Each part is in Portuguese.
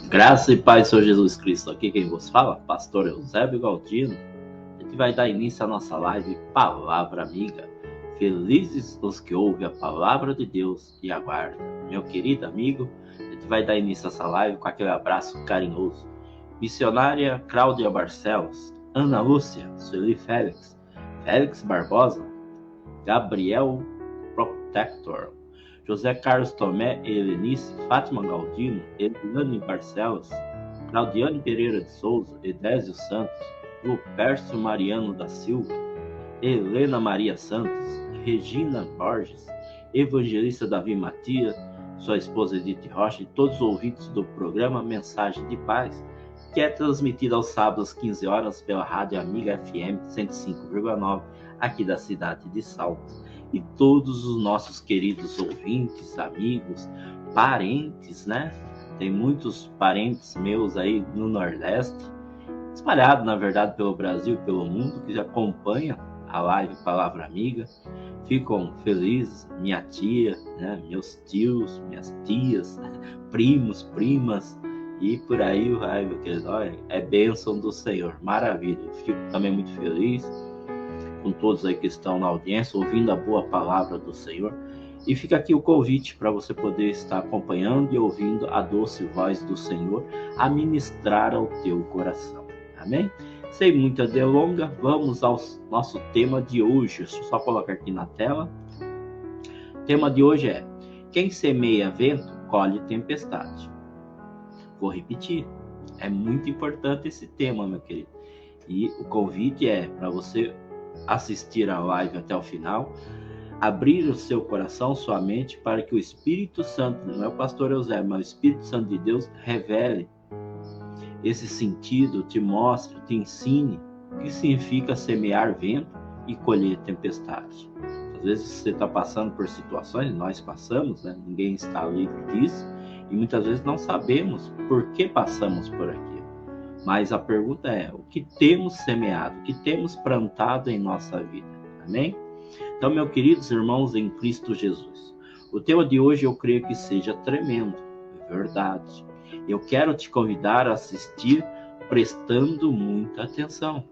Graça e paz, Senhor Jesus Cristo. Aqui quem vos fala, Pastor Eusébio Galdino. A gente vai dar início à nossa live Palavra Amiga. Felizes os que ouvem a palavra de Deus e aguardam. Meu querido amigo, a gente vai dar início a essa live com aquele abraço carinhoso. Missionária Cláudia Barcelos, Ana Lúcia, Sueli Félix, Félix Barbosa, Gabriel Protector, José Carlos Tomé e Helenice, Fátima Galdino, Eliane Barcelos, Claudiane Pereira de Souza, Edésio Santos, Lupércio Mariano da Silva, Helena Maria Santos, Regina Borges, Evangelista Davi Matias, sua esposa Edith Rocha e todos os ouvintes do programa Mensagem de Paz, que é transmitido aos sábados às 15 horas pela Rádio Amiga FM 105,9, aqui da cidade de Salto. E todos os nossos queridos ouvintes, amigos, parentes, né? Tem muitos parentes meus aí no Nordeste, espalhados, na verdade, pelo Brasil e pelo mundo, que acompanham a live Palavra Amiga. Ficam felizes, minha tia, né? Meus tios, minhas tias, primos, primas, e por aí vai, meu querido. Olha, é bênção do Senhor, maravilha. Eu fico também muito feliz com todos aí que estão na audiência, ouvindo a boa palavra do Senhor. E fica aqui o convite para você poder estar acompanhando e ouvindo a doce voz do Senhor a ministrar ao teu coração. Amém? Sem muita delonga, vamos ao nosso tema de hoje. Deixa eu só colocar aqui na tela. O tema de hoje é: quem semeia vento, colhe tempestade. Vou repetir. É muito importante esse tema, meu querido. E o convite é para você assistir a live até o final, abrir o seu coração, sua mente, para que o Espírito Santo, não é o pastor Eusébio, mas o Espírito Santo de Deus revele esse sentido, te mostre, te ensine o que significa semear vento e colher tempestade. Às vezes você está passando por situações, nós passamos, né? Ninguém está livre disso, e muitas vezes não sabemos por que passamos por aqui. Mas a pergunta é, o que temos semeado, o que temos plantado em nossa vida? Amém? Então, meus queridos irmãos em Cristo Jesus, o tema de hoje eu creio que seja tremendo, é verdade. Eu quero te convidar a assistir prestando muita atenção.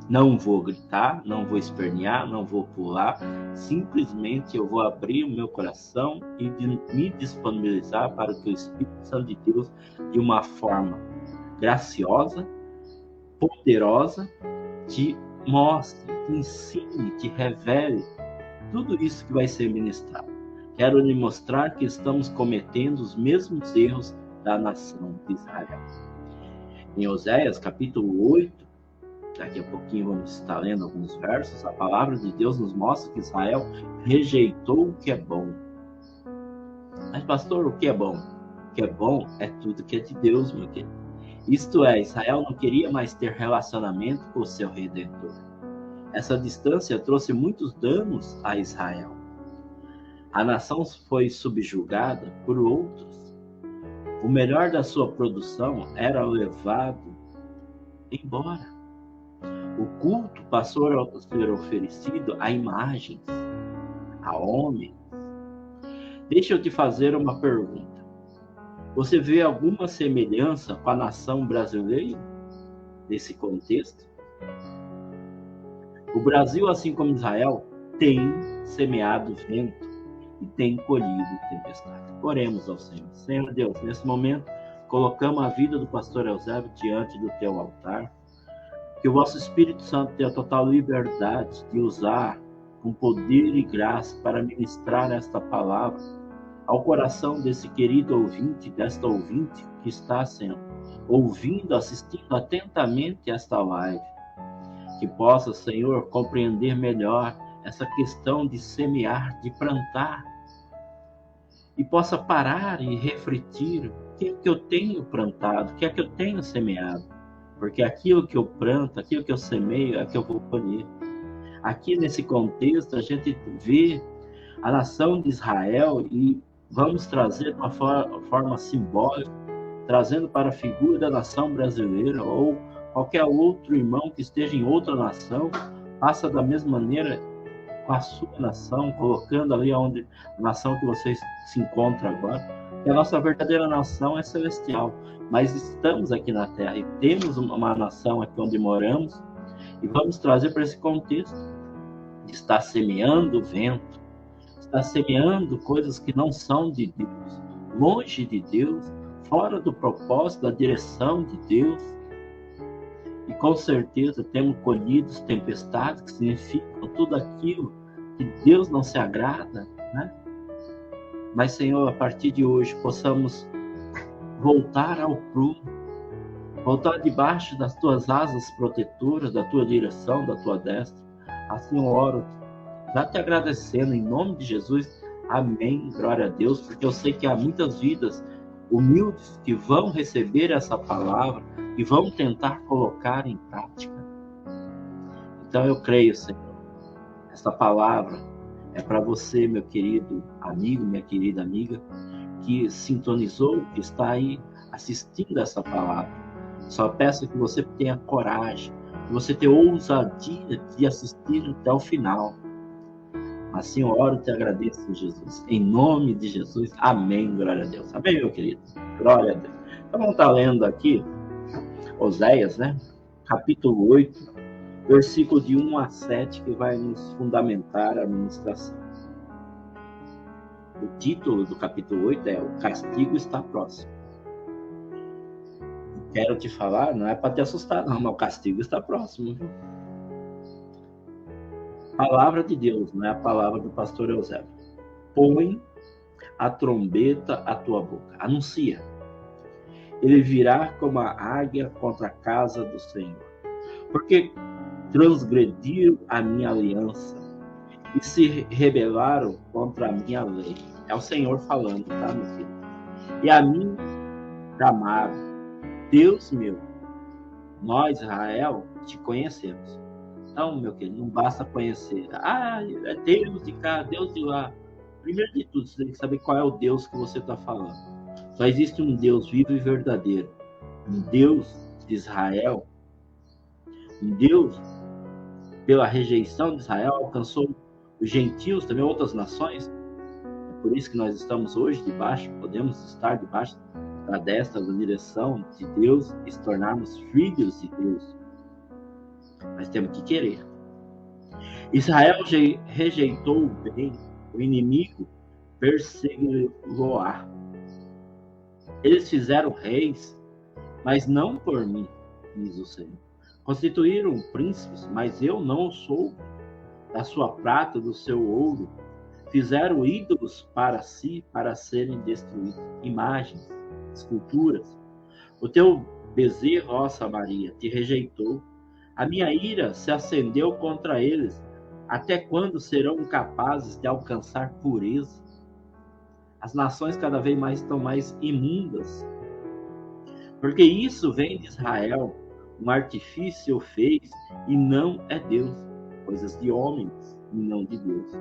Não vou gritar, não vou espernear, não vou pular, simplesmente eu vou abrir o meu coração e me disponibilizar para que o Espírito Santo de Deus, de uma forma graciosa, poderosa, te mostre, te ensine, te revele tudo isso que vai ser ministrado. Quero lhe mostrar que estamos cometendo os mesmos erros da nação de Israel. Em Oséias, capítulo 8, daqui a pouquinho vamos estar lendo alguns versos, a palavra de Deus nos mostra que Israel rejeitou o que é bom. Mas, pastor, o que é bom? O que é bom é tudo que é de Deus, meu querido. Isto é, Israel não queria mais ter relacionamento com o seu Redentor. Essa distância trouxe muitos danos a Israel. A nação foi subjugada por outros. O melhor da sua produção era levado embora. O culto passou a ser oferecido a imagens, a homens. Deixa eu te fazer uma pergunta. Você vê alguma semelhança com a nação brasileira nesse contexto? O Brasil, assim como Israel, tem semeado vento e tem colhido tempestade. Oremos ao Senhor. Senhor Deus, nesse momento, colocamos a vida do pastor Eusébio diante do teu altar. Que o vosso Espírito Santo tenha total liberdade de usar com poder e graça para ministrar esta palavra ao coração desse querido ouvinte, desta ouvinte que está sendo ouvindo, assistindo atentamente esta live. Que possa, Senhor, compreender melhor essa questão de semear, de plantar, e possa parar e refletir o que é que eu tenho plantado, o que é que eu tenho semeado, porque aquilo que eu planto, aquilo que eu semeio é que eu vou colher. Aqui nesse contexto a gente vê a nação de Israel e vamos trazer de uma forma simbólica, trazendo para a figura da nação brasileira ou qualquer outro irmão que esteja em outra nação, passa da mesma maneira com a sua nação, colocando ali onde a nação que você se encontra agora. E a nossa verdadeira nação é celestial, mas estamos aqui na terra e temos uma nação aqui onde moramos e vamos trazer para esse contexto de estar semeando o vento, estar semeando coisas que não são de Deus, longe de Deus, fora do propósito, da direção de Deus. E com certeza temos colhido tempestades, que significam tudo aquilo que Deus não se agrada, né? Mas, Senhor, a partir de hoje, possamos voltar ao prumo, voltar debaixo das tuas asas protetoras, da tua direção, da tua destra. Assim eu oro, já te agradecendo em nome de Jesus. Amém. Glória a Deus, porque eu sei que há muitas vidas humildes que vão receber essa palavra e vão tentar colocar em prática. Então eu creio, Senhor, essa palavra é para você, meu querido amigo, minha querida amiga, que sintonizou, que está aí assistindo essa palavra. Só peço que você tenha coragem, que você tenha ousadia de assistir até o final. Assim eu oro e te agradeço, Jesus. Em nome de Jesus. Amém. Glória a Deus. Amém, meu querido? Glória a Deus. Então vamos estar lendo aqui Oséias, né? Capítulo 8, versículo de 1 a 7, que vai nos fundamentar a ministração. O título do capítulo 8 é O Castigo Está Próximo. Quero te falar, não é para te assustar, não, mas o castigo está próximo, viu? Palavra de Deus, não é a palavra do pastor Eusébio. Põe a trombeta à tua boca, anuncia. Ele virá como a águia contra a casa do Senhor, porque transgrediram a minha aliança e se rebelaram contra a minha lei. É o Senhor falando, tá, meu filho? E a mim clamaram, Deus meu, nós, Israel, te conhecemos. Então, meu querido, não basta conhecer. Ah, é Deus de cá, Deus de lá. Primeiro de tudo, você tem que saber qual é o Deus que você está falando. Só existe um Deus vivo e verdadeiro. Um Deus de Israel. Um Deus, pela rejeição de Israel, alcançou os gentios, também outras nações. É por isso que nós estamos hoje debaixo, podemos estar debaixo da destra, da direção de Deus e se tornarmos filhos de Deus. Mas temos que querer. Israel rejeitou o bem, o inimigo perseguiu-lo-á. Eles fizeram reis, mas não por mim, diz o Senhor. Constituíram príncipes, mas eu não sou. Da sua prata, do seu ouro, fizeram ídolos para si, para serem destruídos. Imagens, esculturas. O teu bezerro, ó Samaria, te rejeitou. A minha ira se acendeu contra eles. Até quando serão capazes de alcançar pureza? As nações cada vez mais estão mais imundas. Porque isso vem de Israel. Um artifício fez e não é Deus. Coisas de homens e não de Deus.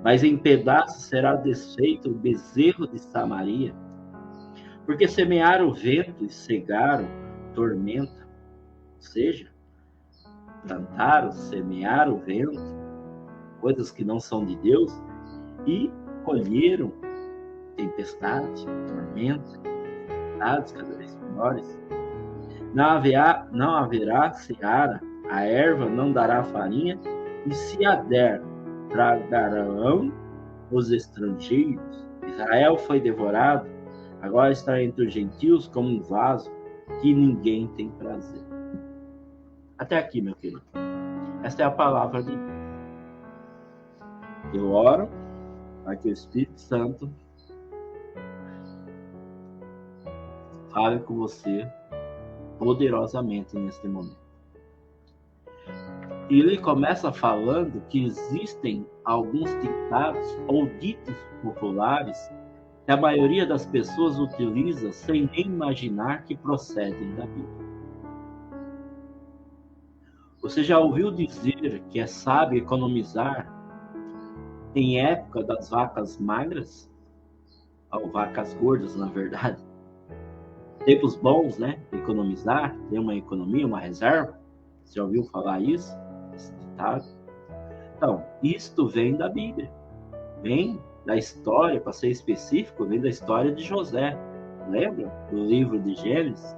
Mas em pedaços será desfeito o bezerro de Samaria. Porque semearam o vento e cegaram tormenta. Ou seja, plantaram, semearam o vento, coisas que não são de Deus, e colheram tempestade, tormenta, tempestades cada vez menores. Não haverá seara, a erva não dará farinha, e se a der, tragarão os estrangeiros. Israel foi devorado, agora está entre os gentios como um vaso que ninguém tem prazer. Até aqui, meu querido. Esta é a palavra de Deus. Eu oro para que o Espírito Santo fale com você poderosamente neste momento. E ele começa falando que existem alguns ditados ou ditos populares que a maioria das pessoas utiliza sem nem imaginar que procedem da Bíblia. Você já ouviu dizer que é sábio economizar em época das vacas magras? Ou vacas gordas, na verdade. Tempos bons, né? Economizar, ter uma economia, uma reserva. Você já ouviu falar isso? Esse ditado? Então, isto vem da Bíblia. Vem da história, para ser específico, vem da história de José. Lembra do livro de Gênesis?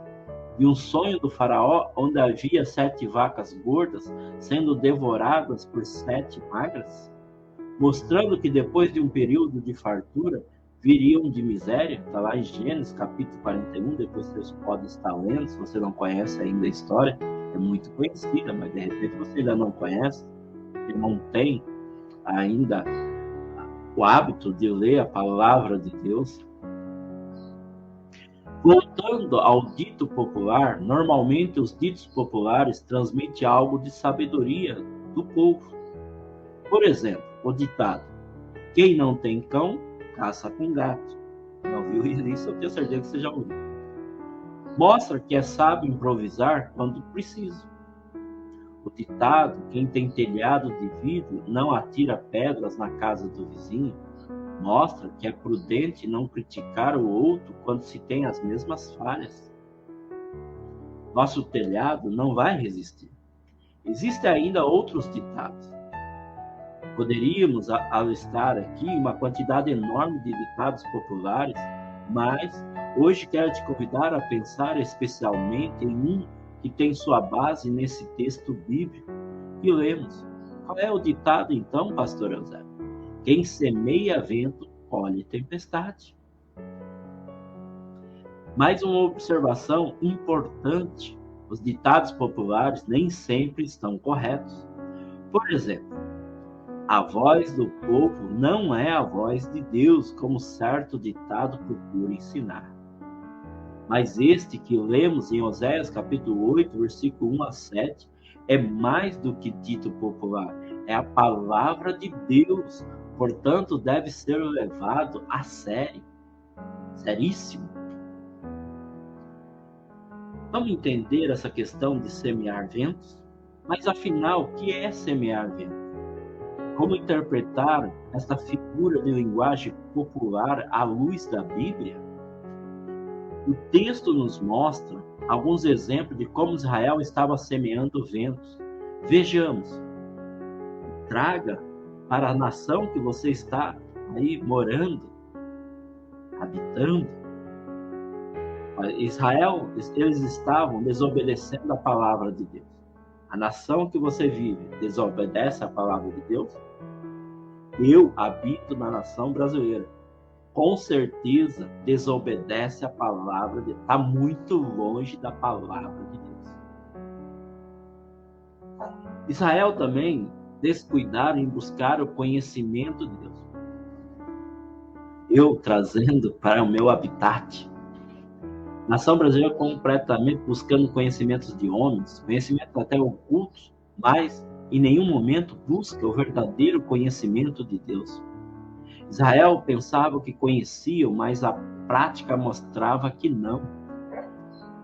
E um sonho do faraó, onde havia 7 vacas gordas sendo devoradas por 7 magras, mostrando que depois de um período de fartura, viriam de miséria. Está lá em Gênesis, capítulo 41, depois vocês podem estar lendo, se você não conhece ainda a história, é muito conhecida, mas de repente você ainda não conhece, e não tem ainda o hábito de ler a palavra de Deus. Voltando ao dito popular, normalmente os ditos populares transmitem algo de sabedoria do povo. Por exemplo, o ditado: quem não tem cão, caça com gato. Não viu isso? Eu tenho certeza que você já ouviu. Mostra que é sábio improvisar quando preciso. O ditado: quem tem telhado de vidro não atira pedras na casa do vizinho, mostra que é prudente não criticar o outro quando se tem as mesmas falhas. Nosso telhado não vai resistir. Existem ainda outros ditados. Poderíamos alistar aqui uma quantidade enorme de ditados populares, mas hoje quero te convidar a pensar especialmente em um que tem sua base nesse texto bíblico que lemos. Qual é o ditado então, pastor Eusébio? Quem semeia vento, colhe tempestade. Mais uma observação importante: os ditados populares nem sempre estão corretos. Por exemplo, a voz do povo não é a voz de Deus, como certo ditado procura ensinar. Mas este que lemos em Oséias capítulo 8, versículo 1 a 7, é mais do que dito popular, é a palavra de Deus, portanto deve ser levado a sério, seríssimo. Vamos entender essa questão de semear ventos? Mas afinal, o que é semear ventos? Como interpretar esta figura de linguagem popular à luz da Bíblia? O texto nos mostra alguns exemplos de como Israel estava semeando ventos. Vejamos. Traga para a nação que você está aí morando, habitando. Israel, eles estavam desobedecendo a palavra de Deus. A nação que você vive desobedece a palavra de Deus? Eu habito na nação brasileira. Com certeza desobedece a palavra de Deus. Está muito longe da palavra de Deus. Israel também descuidaram em buscar o conhecimento de Deus. Eu trazendo para o meu habitat. Nação brasileira completamente buscando conhecimentos de homens, conhecimentos até ocultos, mas em nenhum momento busca o verdadeiro conhecimento de Deus. Israel pensava que conheciam, mas a prática mostrava que não.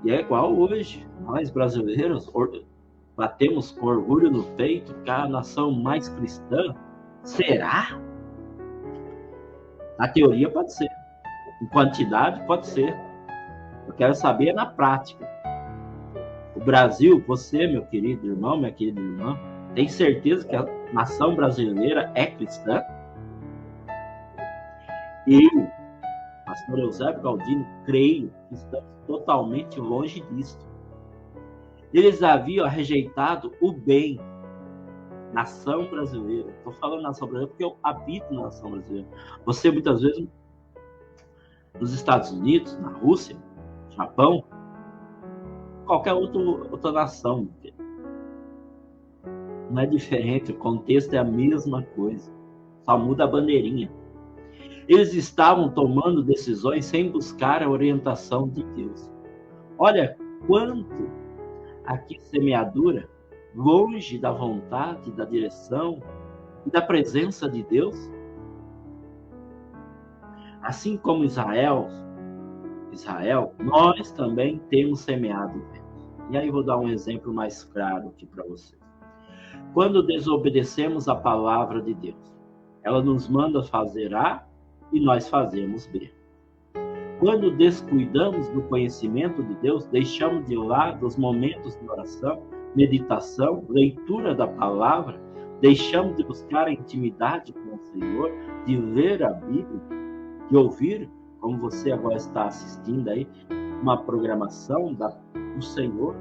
E é igual hoje. Nós brasileiros batemos com orgulho no peito que a nação mais cristã. Será? Na teoria pode ser. Em quantidade pode ser. Eu quero saber na prática. O Brasil, você, meu querido irmão, minha querida irmã, tem certeza que a nação brasileira é cristã? Eu, pastor Eusébio Galdino, creio que estamos totalmente longe disso. Eles haviam rejeitado o bem. Nação brasileira. Estou falando nação brasileira porque eu habito na nação brasileira. Você, muitas vezes, nos Estados Unidos, na Rússia, Japão, qualquer outra nação. Não é diferente, o contexto é a mesma coisa. Só muda a bandeirinha. Eles estavam tomando decisões sem buscar a orientação de Deus. Olha quanto aqui semeadura, longe da vontade, da direção e da presença de Deus. Assim como Israel, nós também temos semeado. E aí vou dar um exemplo mais claro aqui para vocês. Quando desobedecemos a palavra de Deus, ela nos manda fazer A e nós fazemos B. Quando descuidamos do conhecimento de Deus, deixamos de lado os momentos de oração, meditação, leitura da palavra, Deixamos de buscar a intimidade com o Senhor, de ler a Bíblia, de ouvir, como você agora está assistindo aí, uma programação do Senhor.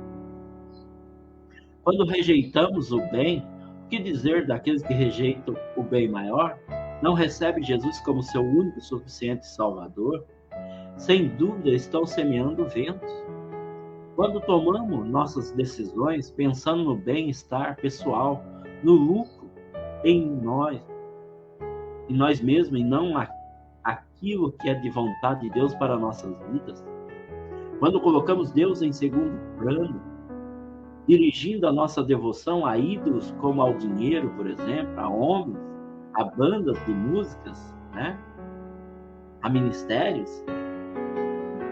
Quando rejeitamos o bem, o que dizer daqueles que rejeitam o bem maior? Não recebem Jesus como seu único e suficiente Salvador? Sem dúvida, estão semeando ventos. Quando tomamos nossas decisões pensando no bem-estar pessoal, no lucro em nós mesmos, e não aquilo que é de vontade de Deus para nossas vidas, quando colocamos Deus em segundo plano, dirigindo a nossa devoção a ídolos como ao dinheiro, por exemplo, a homens, a bandas de músicas, né? A ministérios,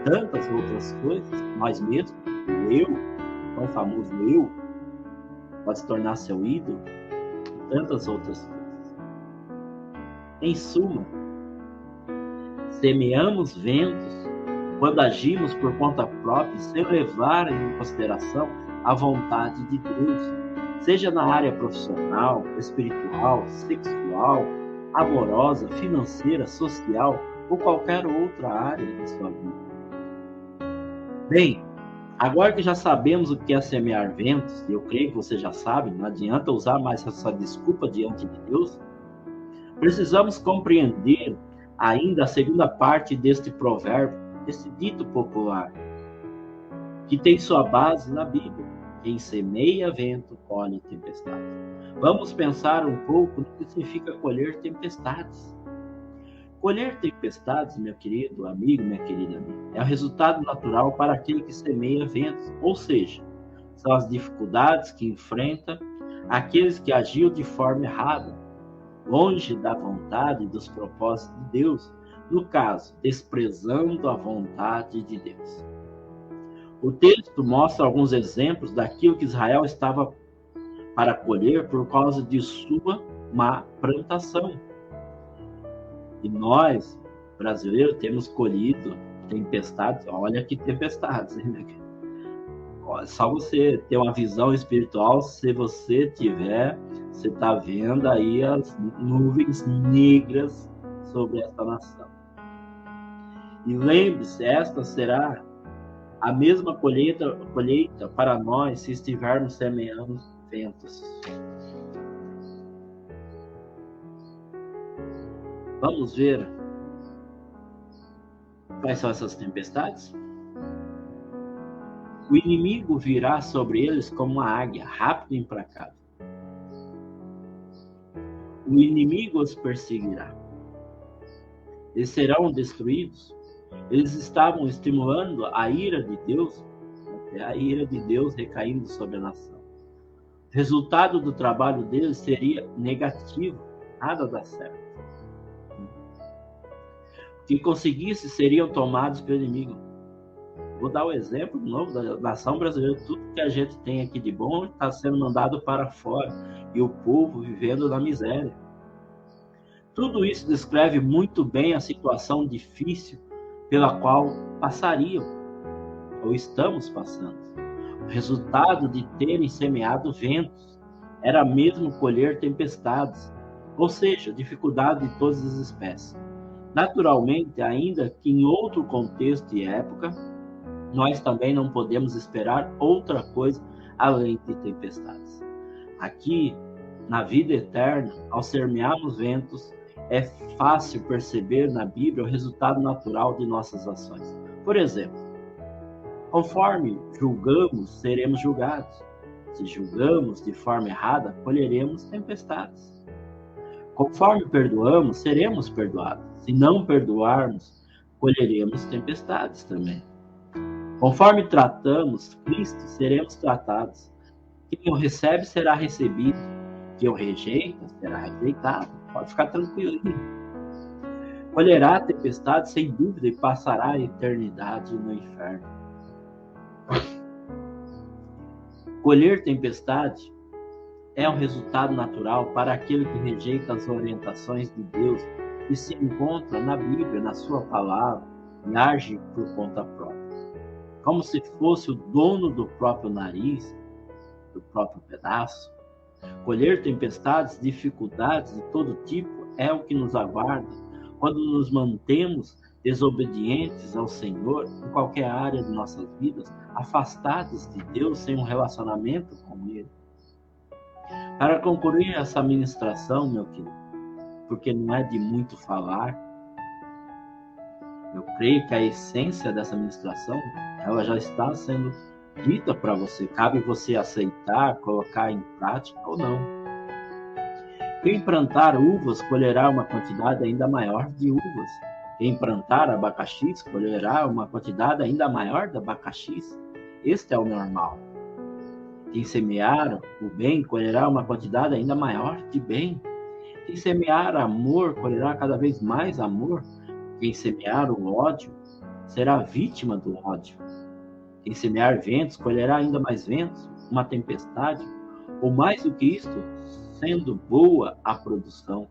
tantas outras coisas, nós mesmos, o eu, tão famoso eu, pode se tornar seu ídolo, e tantas outras coisas. Em suma, semeamos ventos quando agimos por conta própria, sem levar em consideração a vontade de Deus, seja na área profissional, espiritual, sexual, amorosa, financeira, social ou qualquer outra área de sua vida. Bem, agora que já sabemos o que é semear ventos, e eu creio que você já sabe, não adianta usar mais essa desculpa diante de Deus, precisamos compreender ainda a segunda parte deste provérbio, desse dito popular, que tem sua base na Bíblia. Quem semeia vento, colhe tempestade. Vamos pensar um pouco no que significa colher tempestades. Colher tempestades, meu querido amigo, minha querida amiga, é o resultado natural para aquele que semeia ventos, ou seja, são as dificuldades que enfrenta aqueles que agiam de forma errada, longe da vontade e dos propósitos de Deus, no caso, desprezando a vontade de Deus. O texto mostra alguns exemplos daquilo que Israel estava para colher por causa de sua má plantação. E nós, brasileiros, temos colhido tempestades. Olha que tempestades, hein? Só você ter uma visão espiritual, se você tiver, você está vendo aí as nuvens negras sobre esta nação. E lembre-se, esta será a mesma colheita para nós se estivermos semeando ventos. Vamos ver quais são essas tempestades? O inimigo virá sobre eles como uma águia, rápido e implacável. O inimigo os perseguirá. Eles serão destruídos. Eles estavam estimulando a ira de Deus, a ira de Deus recaindo sobre a nação. O resultado do trabalho deles seria negativo, nada dá certo. Que conseguisse seriam tomados pelo inimigo. Vou dar o exemplo de novo da nação brasileira. Tudo que a gente tem aqui de bom está sendo mandado para fora e o povo vivendo na miséria. Tudo isso descreve muito bem a situação difícil pela qual passariam ou estamos passando. O resultado de terem semeado ventos era mesmo colher tempestades, ou seja, dificuldade de todas as espécies. Naturalmente, ainda que em outro contexto e época, nós também não podemos esperar outra coisa além de tempestades. Aqui, na vida eterna, ao semearmos ventos, é fácil perceber na Bíblia o resultado natural de nossas ações. Por exemplo, conforme julgamos, seremos julgados. Se julgamos de forma errada, colheremos tempestades. Conforme perdoamos, seremos perdoados. Se não perdoarmos, colheremos tempestades também. Conforme tratamos Cristo, seremos tratados. Quem o recebe será recebido. Quem o rejeita será rejeitado. Pode ficar tranquilinho. Colherá a tempestade sem dúvida e passará a eternidade no inferno. Colher tempestade é um resultado natural para aquele que rejeita as orientações de Deus e se encontra na Bíblia, na sua palavra, e age por conta própria. Como se fosse o dono do próprio nariz, do próprio pedaço, Colher tempestades, dificuldades de todo tipo é o que nos aguarda quando nos mantemos desobedientes ao Senhor em qualquer área de nossas vidas, afastados de Deus, sem um relacionamento com Ele. Para concluir essa ministração, meu querido, porque não é de muito falar, eu creio que a essência dessa ministração, ela já está sendo dita para você. Cabe você aceitar, colocar em prática ou não. Quem plantar uvas colherá uma quantidade ainda maior de uvas. Quem plantar abacaxis colherá uma quantidade ainda maior de abacaxis. Este é o normal. Quem semear o bem colherá uma quantidade ainda maior de bem. Quem semear amor colherá cada vez mais amor. Quem semear o ódio será vítima do ódio. Quem semear ventos colherá ainda mais ventos, uma tempestade, ou mais do que isto, sendo boa a produção.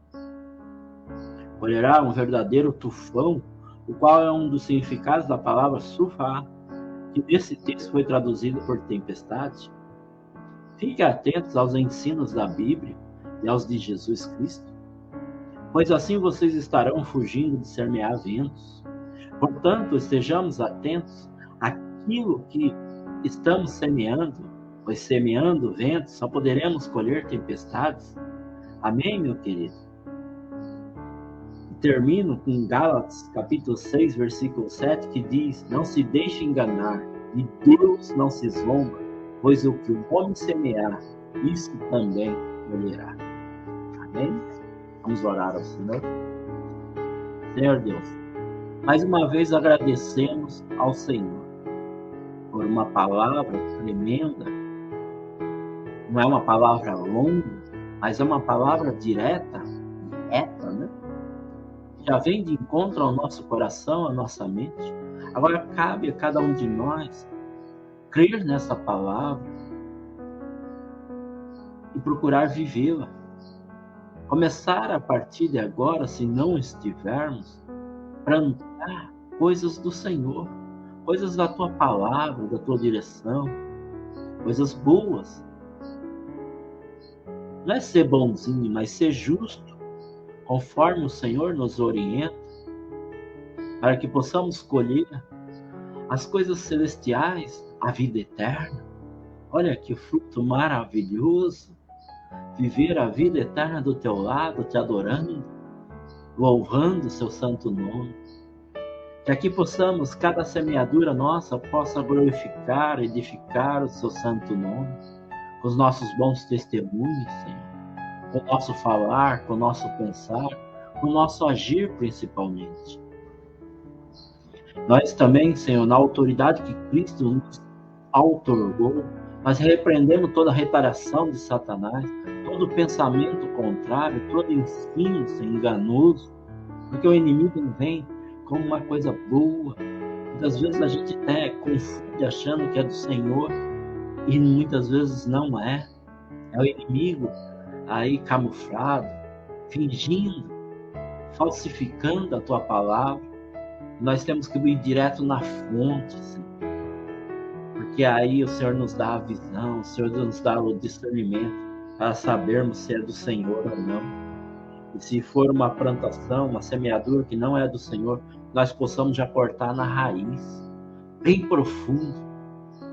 Colherá um verdadeiro tufão, o qual é um dos significados da palavra sufá, que nesse texto foi traduzido por tempestade. Fiquem atentos aos ensinos da Bíblia e aos de Jesus Cristo, pois assim vocês estarão fugindo de semear ventos. Portanto, estejamos atentos àquilo que estamos semeando, pois semeando ventos só poderemos colher tempestades. Amém, meu querido? E termino com Gálatas, capítulo 6, versículo 7, que diz: não se deixe enganar, e Deus não se zomba, pois o que o homem semear, isso também colherá. Amém? Vamos orar ao Senhor. Senhor Deus, mais uma vez agradecemos ao Senhor por uma palavra tremenda. Não é uma palavra longa, mas é uma palavra direta, né? Já vem de encontro ao nosso coração, à nossa mente. Agora cabe a cada um de nós crer nessa palavra e procurar vivê-la. Começar a partir de agora, se não estivermos, plantar coisas do Senhor, coisas da Tua palavra, da Tua direção, coisas boas. Não é ser bonzinho, mas ser justo, conforme o Senhor nos orienta, para que possamos colher as coisas celestiais, a vida eterna. Olha que fruto maravilhoso! Viver a vida eterna do Teu lado, Te adorando, louvando o Seu santo nome. Que aqui possamos, cada semeadura nossa, possa glorificar, edificar o Seu santo nome, com os nossos bons testemunhos, Senhor, com o nosso falar, com o nosso pensar, com o nosso agir, principalmente. Nós também, Senhor, na autoridade que Cristo nos outorgou, nós repreendemos toda a retaliação de Satanás, todo pensamento contrário, todo ensino enganoso, porque o inimigo vem como uma coisa boa. Muitas vezes a gente até confunde achando que é do Senhor e muitas vezes não é. É o inimigo aí camuflado, fingindo, falsificando a Tua palavra. Nós temos que ir direto na fonte, Senhor. Porque aí o Senhor nos dá a visão, o Senhor nos dá o discernimento para sabermos se é do Senhor ou não. E se for uma plantação, uma semeadura que não é do Senhor, nós possamos já cortar na raiz, bem profundo,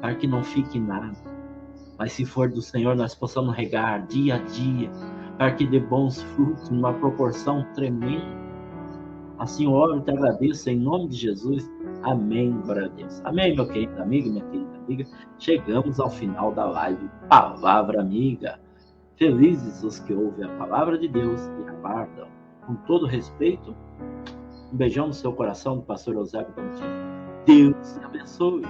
para que não fique nada. Mas se for do Senhor, nós possamos regar dia a dia, para que dê bons frutos, numa proporção tremenda. Assim eu oro e te agradeço em nome de Jesus. Amém, glória a Deus. Amém, meu querido amigo, minha querida amiga. Chegamos ao final da live Palavra Amiga. Felizes os que ouvem a palavra de Deus e aguardam. Com todo respeito, um beijão no seu coração do pastor Eusébio Galdino. Deus te abençoe.